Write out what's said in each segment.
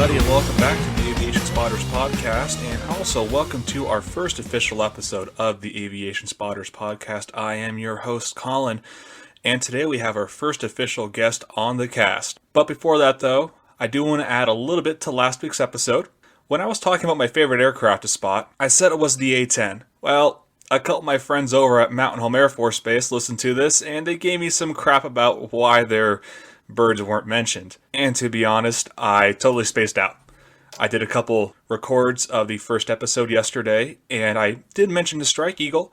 everybody, and welcome back to the Aviation Spotters podcast, and also welcome to our first official episode of the Aviation Spotters podcast. I am your host, Caulun, and today we have our first official guest on the cast. But before that, though, I do want to add a little bit to last week's episode. When I was talking about my favorite aircraft to spot, I said it was the A-10. Well, a couple of my friends over at Mountain Home Air Force Base listened to this, and they gave me some crap about why their birds weren't mentioned. And to be honest, I totally spaced out. I did a couple records of the first episode yesterday, and I did mention the Strike Eagle.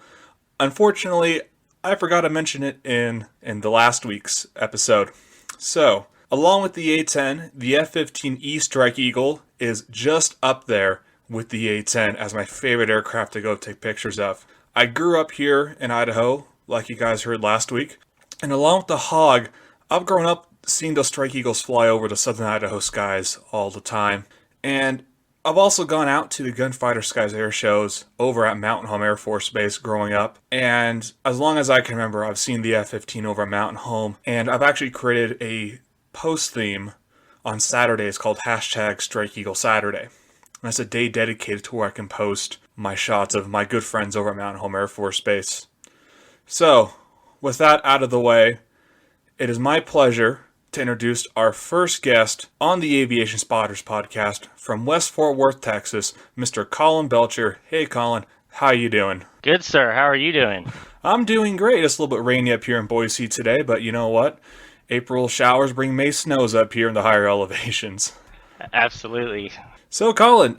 Unfortunately, I forgot to mention it in the last week's episode. So, along with the A-10, the F-15E Strike Eagle is just up there with the A-10 as my favorite aircraft to go take pictures of. I grew up here in Idaho, like you guys heard last week, and along with the Hog, I've grown up seeing those Strike Eagles fly over the southern Idaho skies all the time. And I've also gone out to the Gunfighter Skies air shows over at Mountain Home Air Force Base growing up. And as long as I can remember, I've seen the F-15 over at Mountain Home. And I've actually created a post theme on Saturdays called #StrikeEagleSaturday. And that's a day dedicated to where I can post my shots of my good friends over at Mountain Home Air Force Base. So, with that out of the way, it is my pleasure to introduce our first guest on the Aviation Spotters podcast from West Fort Worth, Texas, Mr. Caulun Blecher. Hey, Caulun, how you doing? Good, sir. How are you doing? I'm doing great. It's a little bit rainy up here in Boise today, but you know what? April showers bring May snows up here in the higher elevations. Absolutely. So, Caulun,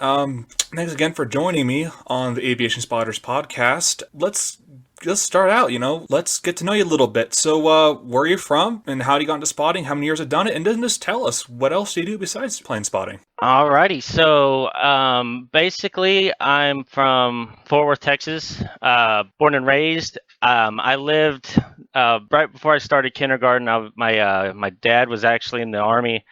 thanks again for joining me on the Aviation Spotters podcast. Let's start out, let's get to know you a little bit. So, where are you from, and how do you got into spotting? How many years have done it? And then just tell us, what else do you do besides plane spotting? Alrighty. So, basically, I'm from Fort Worth, Texas, born and raised. I lived, right before I started kindergarten, my dad was actually in the Army.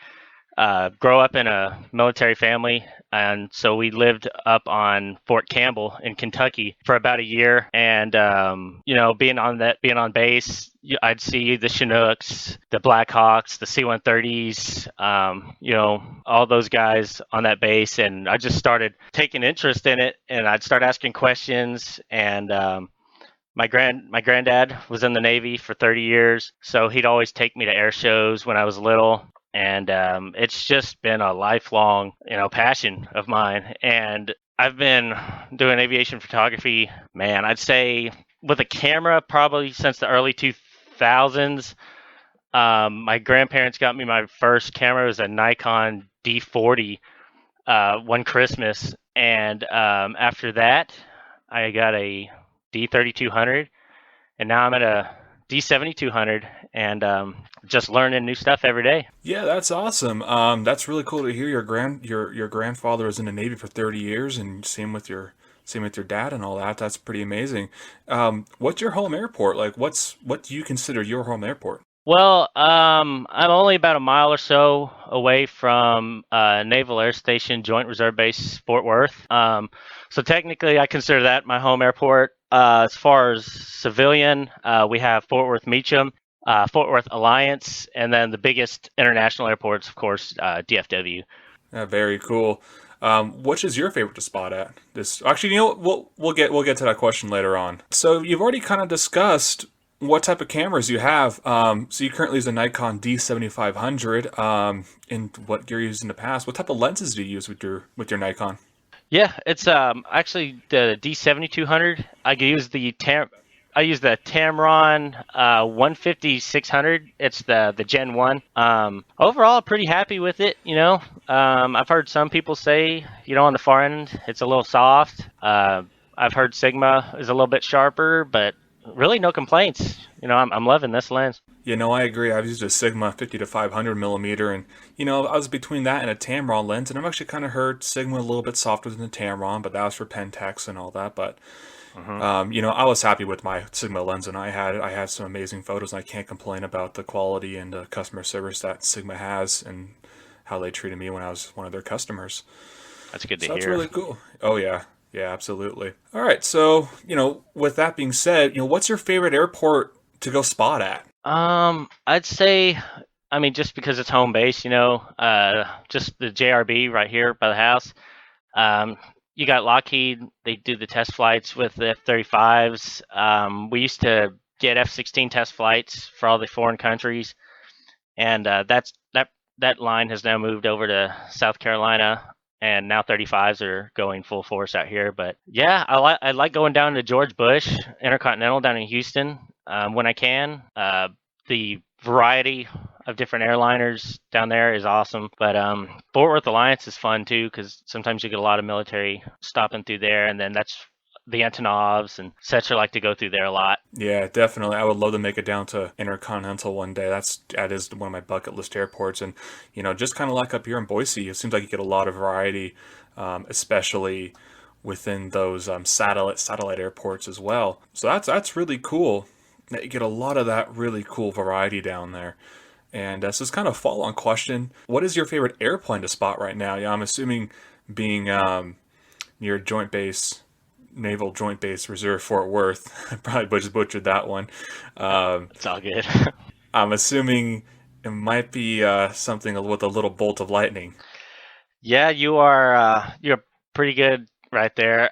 Grow up in a military family, and so we lived up on Fort Campbell in Kentucky for about a year. And being on base, I'd see the Chinooks, the Blackhawks, the C-130s, all those guys on that base, and I just started taking interest in it, and I'd start asking questions. And my granddad was in the Navy for 30 years, so he'd always take me to air shows when I was little. And it's just been a lifelong, passion of mine. And I've been doing aviation photography, I'd say with a camera probably since the early 2000s. My grandparents got me my first camera. It was a Nikon D40 one Christmas. And after that, I got a D3200. And now I'm at a D7200, and just learning new stuff every day. Yeah, that's awesome. That's really cool to hear. Your grandfather was in the Navy for 30 years, and same with your dad and all that. That's pretty amazing. What's your home airport like? What do you consider your home airport? Well, I'm only about a mile or so away from Naval Air Station Joint Reserve Base Fort Worth. So technically, I consider that my home airport. As far as civilian, we have Fort Worth Meacham, Fort Worth Alliance, and then the biggest international airports, of course, DFW. Very cool. Which is your favorite to spot at? Actually, we'll get to that question later on. So you've already kind of discussed what type of cameras you have. So you currently use a Nikon D7500. In what you're using in the past, what type of lenses do you use with your Nikon? Yeah, it's actually the D7200. I use the Tamron 150-600. It's the Gen 1. Overall, pretty happy with it. I've heard some people say, on the far end, it's a little soft. I've heard Sigma is a little bit sharper, but really no complaints. I'm loving this lens. I agree. I've used a Sigma 50 to 500 millimeter, and I was between that and a Tamron lens, and I've actually kind of heard Sigma a little bit softer than the Tamron, but that was for Pentax and all that. But I was happy with my Sigma lens, and I had some amazing photos, and I can't complain about the quality and the customer service that Sigma has and how they treated me when I was one of their customers. That's good to hear. That's really cool. Oh yeah. Yeah, absolutely. All right, so, with that being said, what's your favorite airport to go spot at? I'd say I mean, just because it's home base, just the JRB right here by the house. Um, you got Lockheed. They do the test flights with the F-35s. We used to get F-16 test flights for all the foreign countries, and that line has now moved over to South Carolina, and now 35s are going full force out here. But yeah, I like going down to George Bush Intercontinental down in Houston when I can. The variety of different airliners down there is awesome. But Fort Worth Alliance is fun too because sometimes you get a lot of military stopping through there, and then that's the Antonovs and such. I like to go through there a lot. Yeah, definitely. I would love to make it down to Intercontinental one day. That is one of my bucket list airports, and just kind of like up here in Boise, it seems like you get a lot of variety, especially within those satellite airports as well. So that's really cool. That you get a lot of that really cool variety down there. And this is kind of a follow-on question. What is your favorite airplane to spot right now? Yeah, I'm assuming being near Naval Joint Base Reserve Fort Worth. I probably just butchered that one. It's all good. I'm assuming it might be something with a little bolt of lightning. Yeah, you're pretty good right there.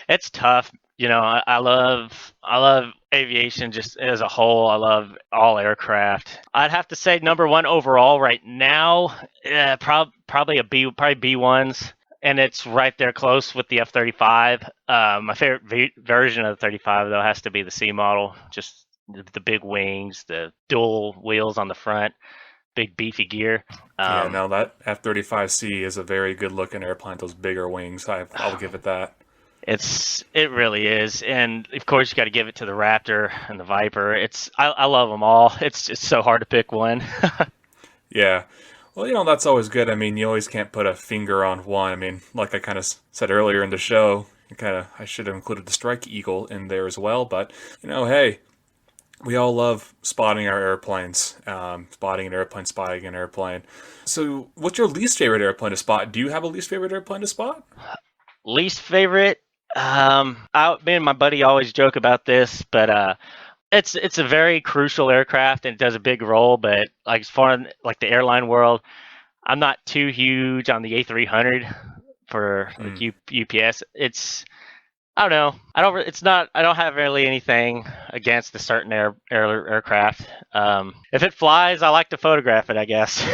It's tough. I love aviation just as a whole. I love all aircraft. I'd have to say number one overall right now, probably probably B1s, and it's right there close with the F-35. My favorite version of the 35 though has to be the C model. Just the big wings, the dual wheels on the front, big beefy gear. Yeah, no, that F-35C is a very good looking airplane. Those bigger wings, I'll give it that. It really is, and of course you got to give it to the Raptor and the Viper. I love them all. It's just so hard to pick one. Yeah. Well, that's always good. I mean, you always can't put a finger on one. I mean, like I kind of said earlier in the show, I should have included the Strike Eagle in there as well. But, hey, we all love spotting our airplanes, spotting an airplane. So what's your least favorite airplane to spot? Do you have a least favorite airplane to spot? Least favorite? Me and my buddy always joke about this, but it's a very crucial aircraft and it does a big role. But like as far as like the airline world, I'm not too huge on the A300 for like UPS. I don't know. I don't. It's not. I don't have really anything against a certain aircraft. If it flies, I like to photograph it, I guess.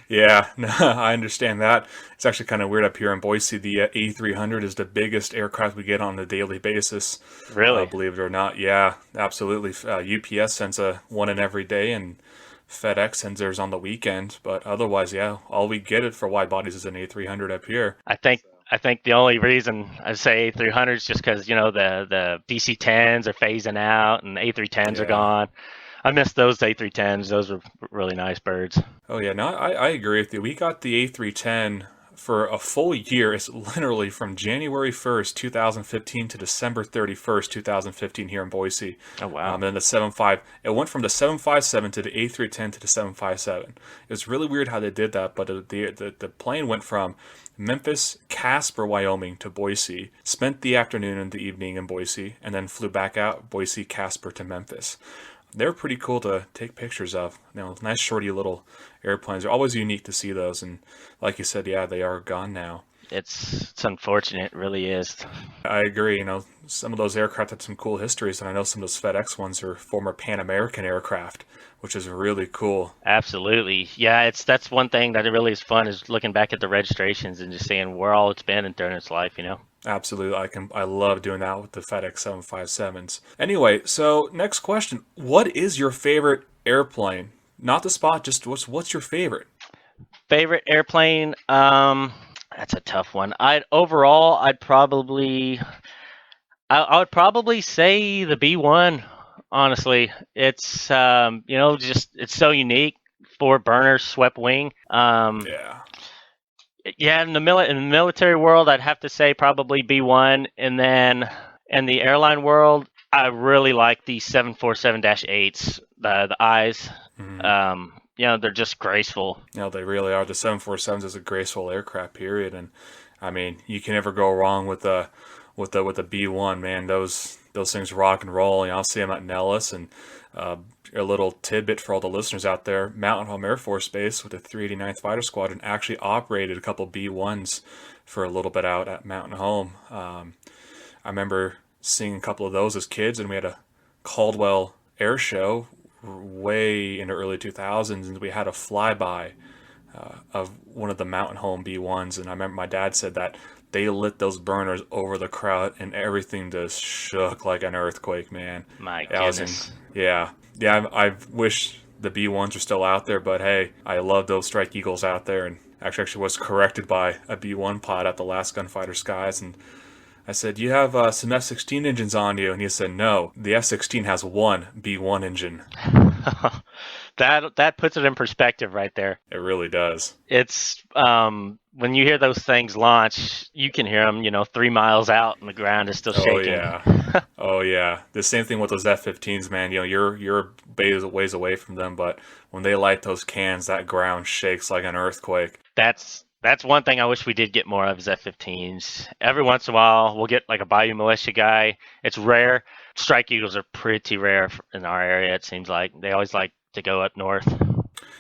Yeah, no, I understand that. It's actually kind of weird up here in Boise. The A300 is the biggest aircraft we get on a daily basis. Really? Believe it or not. Yeah, absolutely. UPS sends one in every day, and FedEx sends theirs on the weekend. But otherwise, yeah, all we get it for wide bodies is an A300 up here. I think the only reason I say A300 is just because the DC-10s are phasing out and the A310s are gone. I miss those A310s. Those were really nice birds. Oh yeah, no, I agree with you. We got the A310 for a full year. It's literally from January 1st, 2015 to December 31st, 2015 here in Boise. Oh wow. And then it went from the 757 to the A310 to the 757. It was really weird how they did that, but the plane went from Memphis, Casper, Wyoming to Boise, spent the afternoon and the evening in Boise, and then flew back out Boise, Casper to Memphis. They're pretty cool to take pictures of. Nice shorty little airplanes. They're always unique to see those, and like you said, yeah, they are gone now. It's unfortunate, it really is. I agree. Some of those aircraft had some cool histories, and I know some of those FedEx ones are former Pan American aircraft, which is really cool. Absolutely. Yeah, that's one thing that really is fun is looking back at the registrations and just seeing where all it's been during its life, Absolutely. I love doing that with the FedEx 757s. Anyway, so next question. What is your favorite airplane? Not the spot, just what's your favorite? Favorite airplane? That's a tough one. I would probably say the B1, honestly. It's it's so unique. Four burners, swept wing. Yeah. Yeah, in the military world, I'd have to say probably B1, and then in the airline world, I really like the 747-8s, the eyes. Mm-hmm. They're just graceful. They really are. The 747s is a graceful aircraft, period. And I mean, you can never go wrong with the B1, man. Those those things rock and roll. I'll see them at Nellis, and a little tidbit for all the listeners out there: Mountain Home Air Force Base with the 389th Fighter Squadron actually operated a couple B-1s for a little bit out at Mountain Home. I remember seeing a couple of those as kids, and we had a Caldwell air show way in the early 2000s, and we had a flyby of one of the Mountain Home B-1s, and I remember my dad said that they lit those burners over the crowd, and everything just shook like an earthquake, man. My goodness. Yeah. I wish the B-1s are still out there, but hey, I love those Strike Eagles out there, and actually was corrected by a B-1 pod at the last Gunfighter Skies, and I said, "You have some F-16 engines on you," and he said, "No, the F-16 has one B-1 engine." That puts it in perspective right there. It really does. It's when you hear those things launch, you can hear them, 3 miles out, and the ground is still shaking. Oh yeah. The same thing with those F-15s, man. You're ways away from them, but when they light those cans, that ground shakes like an earthquake. That's one thing I wish we did get more of is F-15s. Every once in a while, we'll get like a Bayou Militia guy. It's rare. Strike Eagles are pretty rare in our area, it seems like. They always like to go up north.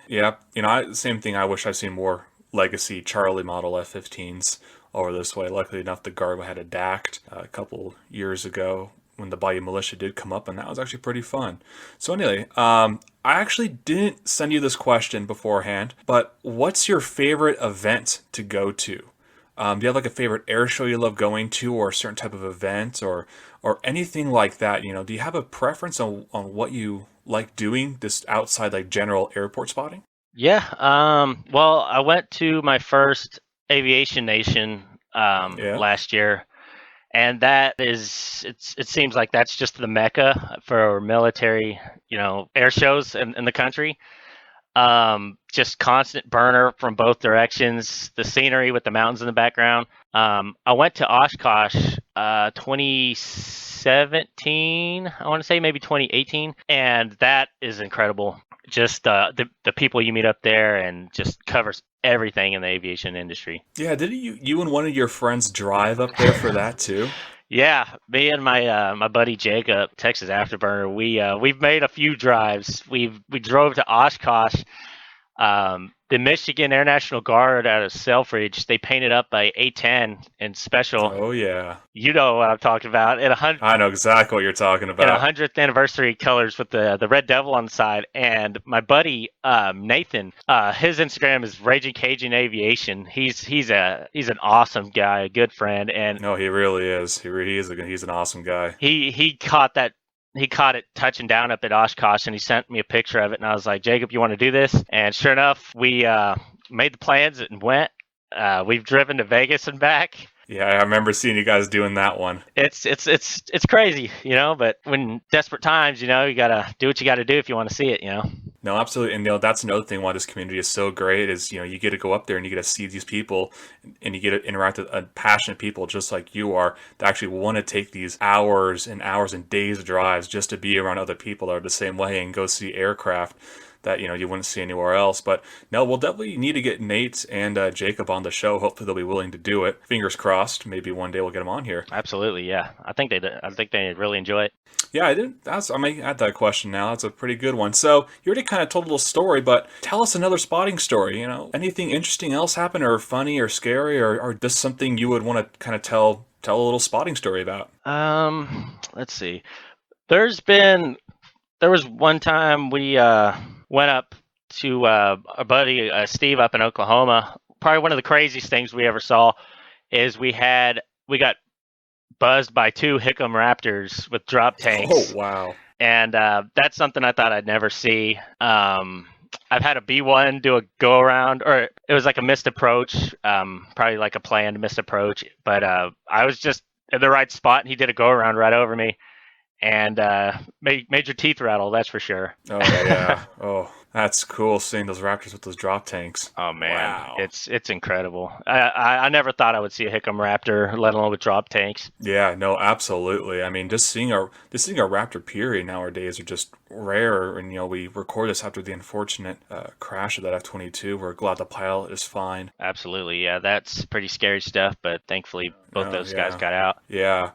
Yeah, same thing. I wish I'd seen more legacy Charlie model F-15s over this way. Luckily enough, the Guard had a DACT a couple years ago when the Bayou Militia did come up, and that was actually pretty fun. So anyway, I actually didn't send you this question beforehand, but what's your favorite event to go to? Do you have like a favorite air show you love going to, or a certain type of event, or anything like that? Do you have a preference on what you like doing this outside like general airport spotting? Yeah. Well, I went to my first Aviation Nation last year. And that is, it seems like that's just the mecca for military, air shows in the country. Just constant burner from both directions, the scenery with the mountains in the background. I went to Oshkosh 2017, I want to say, maybe 2018, and that is incredible. Just the people you meet up there, and just covers everything in the aviation industry. Yeah, didn't you and one of your friends drive up there for that too? Yeah, me and my buddy Jacob, Texas Afterburner, we've made a few drives. We drove to Oshkosh. The Michigan Air National Guard out of Selfridge, they painted up a A-10 in special. Oh yeah, you know what I'm talking about. I know exactly what you're talking about. In 100th anniversary colors with the Red Devil on the side. And my buddy Nathan, his Instagram is Raging Cajun Aviation. He's an awesome guy, a good friend, and no, he really is. He's an awesome guy. He caught that. He caught it touching down up at Oshkosh, and he sent me a picture of it. And I was like, "Jacob, you want to do this?" And sure enough, we made the plans and went. We've driven to Vegas and back. Yeah, I remember seeing you guys doing that one. It's crazy, but when desperate times, you gotta do what you gotta do if you want to see it, No, absolutely. And that's another thing why this community is so great is, you get to go up there and you get to see these people, and you get to interact with passionate people just like you are, that actually want to take these hours and hours and days of drives just to be around other people that are the same way and go see aircraft that you wouldn't see anywhere else. But no, we'll definitely need to get Nate and Jacob on the show. Hopefully they'll be willing to do it. Fingers crossed. Maybe one day we'll get them on here. Absolutely, yeah. I think they really enjoy it. Yeah, I may add that question now. That's a pretty good one. So you already kind of told a little story, but tell us another spotting story. Anything interesting else happen, or funny, or scary, or just something you would want to kind of tell a little spotting story about. Let's see. There was one time we went up to our buddy Steve up in Oklahoma. Probably one of the craziest things we ever saw is we got buzzed by 2 Hickam Raptors with drop tanks. Oh wow! And that's something I thought I'd never see. I've had a B-1 do a go around, or it was like a missed approach, probably like a planned missed approach. But I was just in the right spot, and he did a go around right over me. And made your teeth rattle, that's for sure. Oh yeah. Oh, that's cool seeing those Raptors with those drop tanks. Oh man, wow. It's incredible. I never thought I would see a Hickam Raptor, let alone with drop tanks. Yeah, no, absolutely. I mean, just seeing a Raptor period nowadays are just rare. And we record this after the unfortunate crash of that F-22. We're glad the pilot is fine. Absolutely, yeah, that's pretty scary stuff. But thankfully, both those guys got out. Yeah.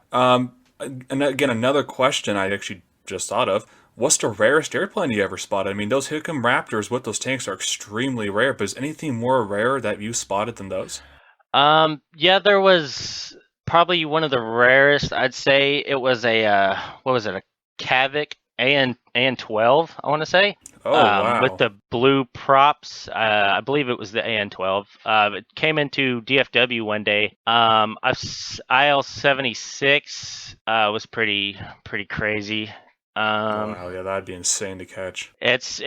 And again, another question I actually just thought of. What's the rarest airplane you ever spotted? I mean, those Hickam Raptors with those tanks are extremely rare, but is anything more rare that you spotted than those? Yeah, there was probably one of the rarest. I'd say it was a what was it? A Cavic AN 12, I want to say. Oh, With wow. the blue props. I believe it was the AN 12. It came into DFW one day. IL-76 was pretty crazy. Um, Wow, yeah, that'd be insane to catch. it's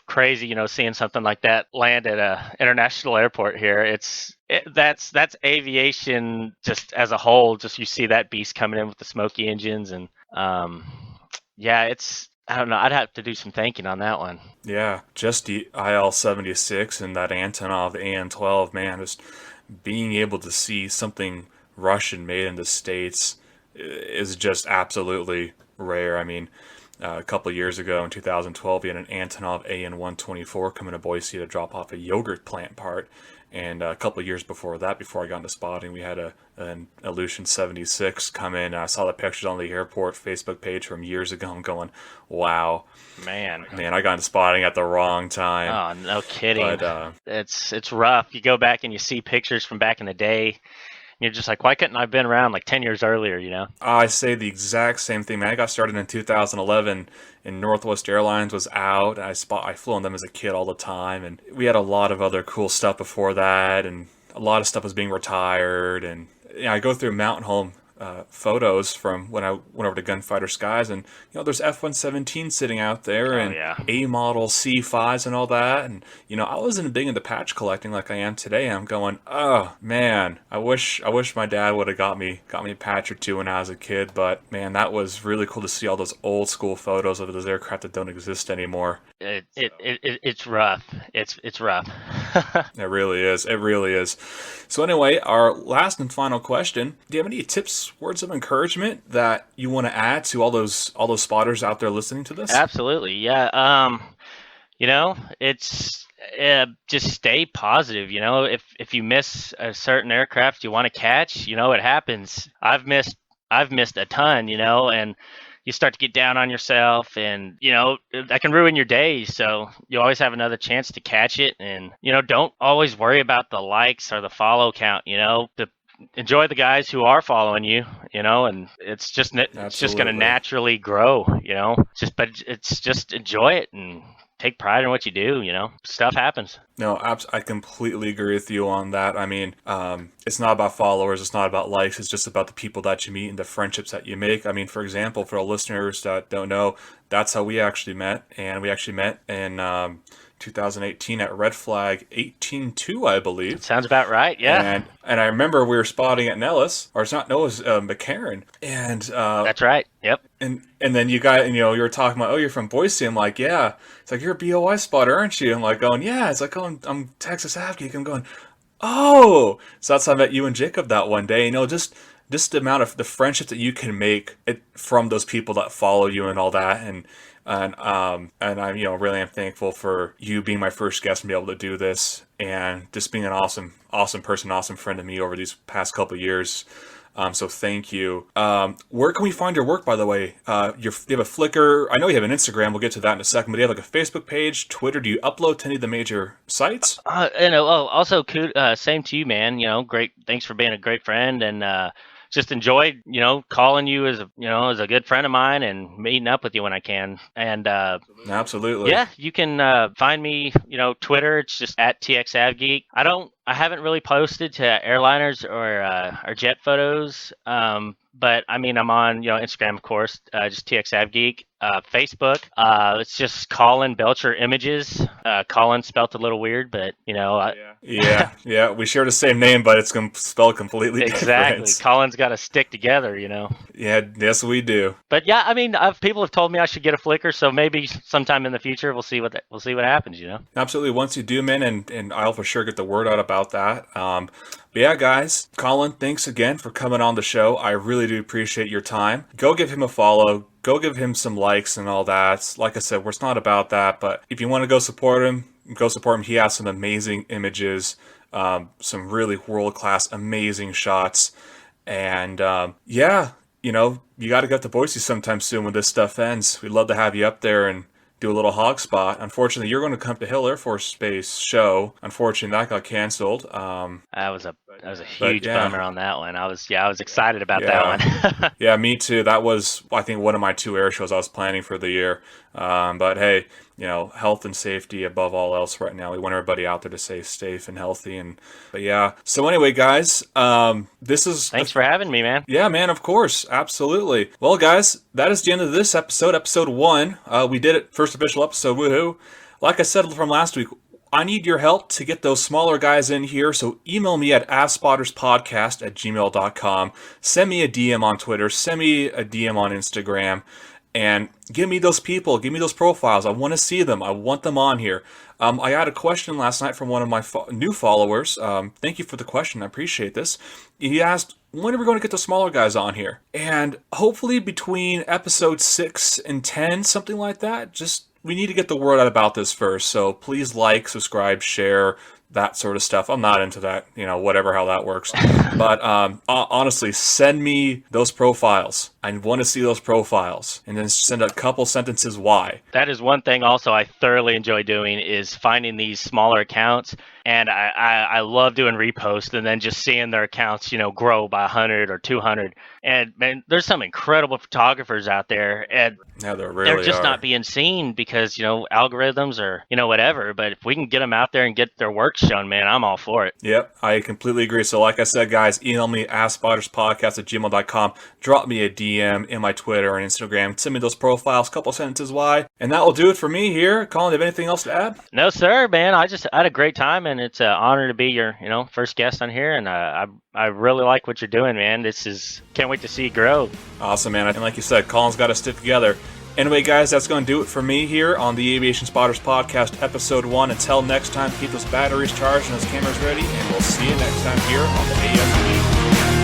crazy, seeing something like that land at a international airport here. That's aviation just as a whole. Just you see that beast coming in with the smoky engines, and yeah, I don't know. I'd have to do some thinking on that one. Yeah, just the IL-76 and that Antonov AN-12, man, just being able to see something Russian made in the States is just absolutely rare. I mean, a couple of years ago in 2012, we had an Antonov AN-124 coming to Boise to drop off a yogurt plant part. And a couple of years before that, before I got into spotting, we had an Aleutian 76 come in. I saw the pictures on the airport Facebook page from years ago. I'm going, wow, Man, man, I got into spotting at the wrong time. oh no kidding. But It's rough. You go back and you see pictures from back in the day. You're just like, why couldn't I have been around like 10 years earlier? I say the exact same thing, man. I got started in 2011, and Northwest Airlines was out. I flew on them as a kid all the time, and we had a lot of other cool stuff before that, and a lot of stuff was being retired. And I go through Mountain Home photos from when I went over to Gunfighter Skies, and there's F-117 sitting out there, Oh and yeah. A model C5s and all that. And I wasn't big into patch collecting like I am today. I'm going, oh man, I wish my dad would have got me a patch or two when I was a kid. But man, that was really cool to see all those old school photos of those aircraft that don't exist anymore. It's rough. It's rough. It really is. It really is. So anyway, our last and final question: do you have any tips, words of encouragement that you want to add to all those spotters out there listening to this? Absolutely. Yeah. It's just stay positive. If you miss a certain aircraft you want to catch, it happens. I've missed a ton, and you start to get down on yourself, and that can ruin your day. So you always have another chance to catch it, and don't always worry about the likes or the follow count. Enjoy the guys who are following you, and it's just going to Absolutely. naturally grow. But it's just enjoy it and take pride in what you do. Stuff happens. No, I completely agree with you on that. I mean, it's not about followers, it's not about likes, it's just about the people that you meet and the friendships that you make. I mean, for example, for the listeners that don't know, that's how we actually met, and we actually met in 2018 at Red Flag 18-2, I believe. Sounds about right. Yeah, And I remember we were spotting at Nellis, or it's not Nellis, McCarran, and that's right. Yep. and then you were talking about, oh, you're from Boise. I'm like, yeah. It's like, you're a BOI spotter, aren't you? I'm like going, yeah. It's like, oh, I'm Texas Avgeek. I'm going, oh. So that's how I met you and Jacob that one day. Just the amount of the friendship that you can make from those people that follow you and all that, and I'm really am thankful for you being my first guest and be able to do this, and just being an awesome person, awesome friend to me over these past couple of years. So thank you. Where can we find your work, by the way? You have a Flickr. I know you have an Instagram. We'll get to that in a second. But do you have like a Facebook page, Twitter? Do you upload to any of the major sites? Also, same to you, man. Great. Thanks for being a great friend, and just enjoyed, calling you as a good friend of mine and meeting up with you when I can. And Absolutely. yeah, you can find me, Twitter. It's just at TX Avgeek. I haven't really posted to airliners or jet photos. But I mean, I'm on, Instagram, of course, just TX Avgeek. Facebook, it's just Caulun Belcher Images. Caulun spelt a little weird, but Yeah. We share the same name, but it's spelled completely exactly. different. Caulun's got to stick together. Yeah, yes, we do. But yeah, I mean, people have told me I should get a Flickr, so maybe sometime in the future we'll see what happens. Absolutely. Once you do, man, and I'll for sure get the word out about that. But yeah, guys, Caulun, thanks again for coming on the show. I really do appreciate your time. Go give him a follow. Go give him some likes and all that. Like I said, it's not about that, but if you want to go support him, go support him. He has some amazing images, some really world-class, amazing shots. And yeah, you know, you got to go up to Boise sometime soon when this stuff ends. We'd love to have you up there and do a little hog spot. Unfortunately, you're going to come to Hill Air Force Base show. Unfortunately, that got canceled. That was a huge bummer on that one. I was excited about Yeah. that one. Yeah, me too. That was, I think, one of my 2 air shows I was planning for the year. But hey, you know, health and safety above all else right now. We want everybody out there to stay safe and healthy. But yeah. So anyway, guys, this is... Thanks for having me, man. Yeah, man, of course. Absolutely. Well, guys, that is the end of this episode, episode 1. We did it. First official episode. Woohoo. Like I said from last week, I need your help to get those smaller guys in here, so email me at avspotterspodcast@gmail.com. Send me a DM on Twitter. Send me a DM on Instagram. And give me those people. Give me those profiles. I want to see them. I want them on here. I had a question last night from one of my new followers. Thank you for the question. I appreciate this. He asked, when are we going to get the smaller guys on here? And hopefully between episode 6 and 10, something like that. We need to get the word out about this first, so please like, subscribe, share, that sort of stuff. I'm not into that, whatever, how that works. But honestly, send me those profiles. I want to see those profiles. And then send a couple sentences why. That is one thing also I thoroughly enjoy doing is finding these smaller accounts. And I love doing reposts and then just seeing their accounts, grow by 100 or 200. And man, there's some incredible photographers out there, and yeah, they're just not being seen because algorithms or whatever. But if we can get them out there and get their work shown, man, I'm all for it. Yep, I completely agree. So like I said, guys, email me avspotterspodcast@gmail.com. Drop me a DM in my Twitter and Instagram. Send me those profiles, couple sentences why, and that will do it for me here. Colin, do you have anything else to add? No, sir, man. I had a great time, and it's an honor to be your first guest on here. And I really like what you're doing, man. Can't wait to see you grow. Awesome, man. And like you said, Colin's got us stick together. Anyway, guys, that's going to do it for me here on the Aviation Spotters Podcast, Episode 1. Until next time, keep those batteries charged and those cameras ready, and we'll see you next time here on the AvSP.